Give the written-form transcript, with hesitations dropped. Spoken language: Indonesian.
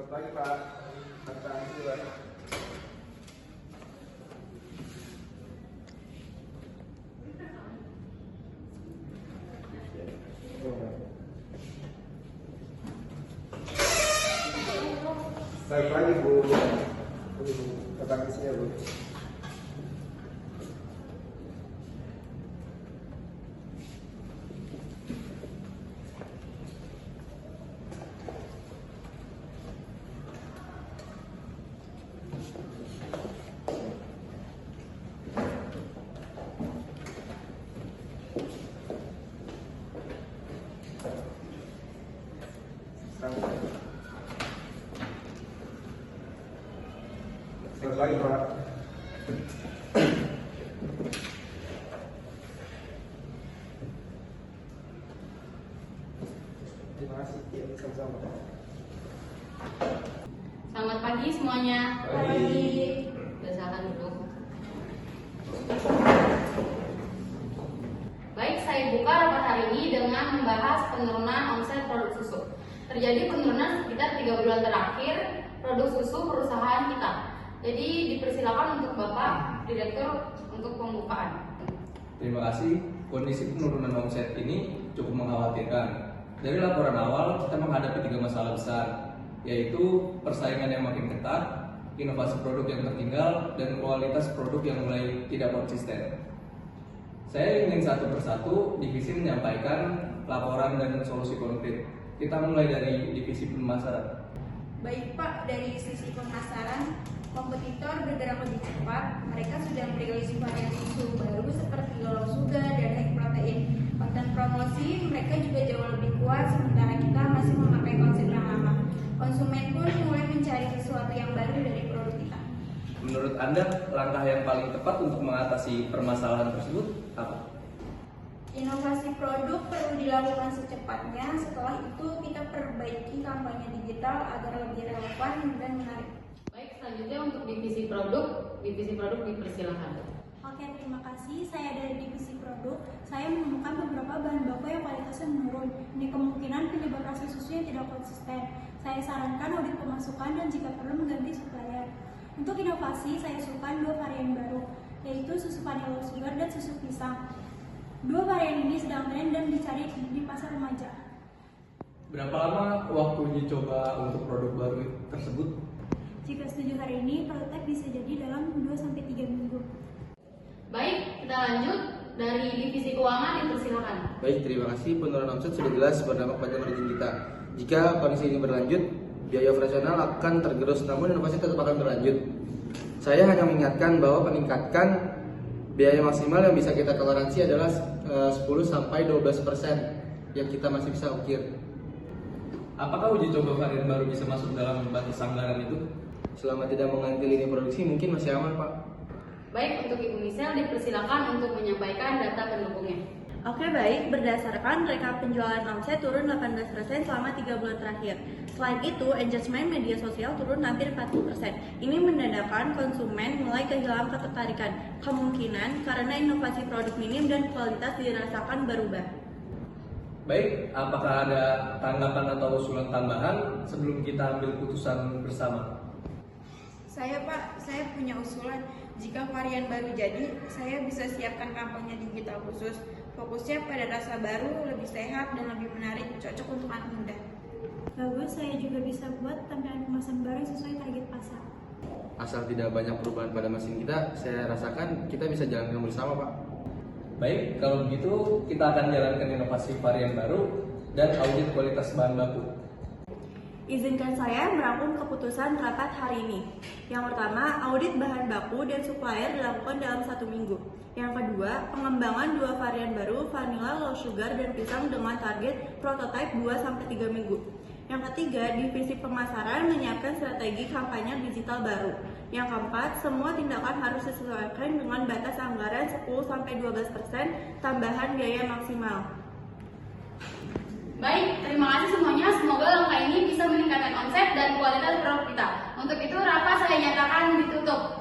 Selamat pagi Pak. Selamat pagi Pak. Selamat pagi Bu. Datang ke sini Bu. Selamat pagi Pak. Terima kasih. Ya, sama-sama. Selamat pagi semuanya. Pagi. Silakan duduk. Baik, saya buka rapat hari ini dengan membahas penurunan omset produk susu. Terjadi penurunan sekitar 3 bulan terakhir produk susu perusahaan kita. Jadi dipersilakan untuk Bapak Direktur untuk pembukaan. Terima kasih. Kondisi penurunan omset ini cukup mengkhawatirkan. Dari laporan awal, kita menghadapi 3 masalah besar, yaitu persaingan yang makin ketat, inovasi produk yang tertinggal, dan kualitas produk yang mulai tidak konsisten. Saya ingin satu persatu divisi menyampaikan laporan dan solusi konkret. Kita mulai dari divisi pemasaran. Baik Pak, dari sisi pemasaran, kompetitor bergerak lebih cepat. Mereka sudah merilis varian susu baru seperti low sugar dan high protein. Konten promosi mereka juga jauh lebih kuat, sementara kita masih memakai konsep yang lama. Konsumen pun mulai mencari sesuatu yang baru dari produk kita. Menurut Anda, langkah yang paling tepat untuk mengatasi permasalahan tersebut apa? Inovasi produk perlu dilakukan secepatnya. Setelah itu kita perbaiki kampanye digital agar lebih relevan dan menarik. Baik, selanjutnya untuk divisi produk dipersilakan. Oke, terima kasih. Saya dari divisi produk. Saya menemukan beberapa bahan baku yang kualitasnya menurun. Ini kemungkinan penyebab rasa susu yang tidak konsisten. Saya sarankan audit pemasukan dan jika perlu mengganti supplier. Untuk inovasi, saya usulkan 2 varian baru, yaitu susu vanilla sugar dan susu pisang. 2 varian ini sedang tren dan dicari di pasar remaja. Berapa lama waktu uji coba untuk produk baru tersebut? Jika setuju hari ini, prototipe bisa jadi dalam 2-3 minggu. Baik, kita lanjut dari divisi keuangan dipersilakan. Baik, terima kasih. Penurunan omset sudah jelas berdampak pada margin kita. Jika kondisi ini berlanjut, biaya operasional akan tergerus, namun inovasi tetap akan berlanjut. Saya hanya mengingatkan bahwa meningkatkan biaya maksimal yang bisa kita toleransi adalah 10-12% yang kita masih bisa ukir. Apakah uji coba varian baru bisa masuk dalam batas anggaran itu? Selama tidak mengganti lini produksi, mungkin masih aman, Pak. Baik, untuk Ibu Michelle dipersilakan untuk menyampaikan data pendukungnya. Oke, baik. Berdasarkan rekap penjualan omset turun 18% selama 3 bulan terakhir. Selain itu, engagement media sosial turun hampir 40%. Ini menandakan konsumen mulai kehilangan ketertarikan. Kemungkinan karena inovasi produk minim dan kualitas dirasakan berubah. Baik, apakah ada tanggapan atau usulan tambahan sebelum kita ambil keputusan bersama? Saya punya usulan. Jika varian baru jadi, saya bisa siapkan kampanye digital khusus. Fokusnya pada rasa baru, lebih sehat, dan lebih menarik, cocok untuk anak muda. Bagus, saya juga bisa buat tampilan kemasan baru yang sesuai target pasar. Asal tidak banyak perubahan pada mesin kita, saya rasakan kita bisa jalankan bersama, Pak. Baik, kalau begitu kita akan jalankan inovasi varian baru dan audit kualitas bahan baku. Izinkan saya merangkum keputusan rapat hari ini. Yang pertama, audit bahan baku dan supplier dilakukan dalam 1 minggu. Yang kedua, pengembangan 2 varian baru, vanilla, low sugar, dan pisang dengan target prototipe 2-3 minggu. Yang ketiga, divisi pemasaran menyiapkan strategi kampanye digital baru. Yang keempat, semua tindakan harus disesuaikan dengan batas anggaran 10-12% tambahan biaya maksimal. Baik, terima kasih semuanya. Semoga langkah ini bisa meningkatkan omset dan kualitas produk kita. Untuk itu, rapat saya nyatakan ditutup.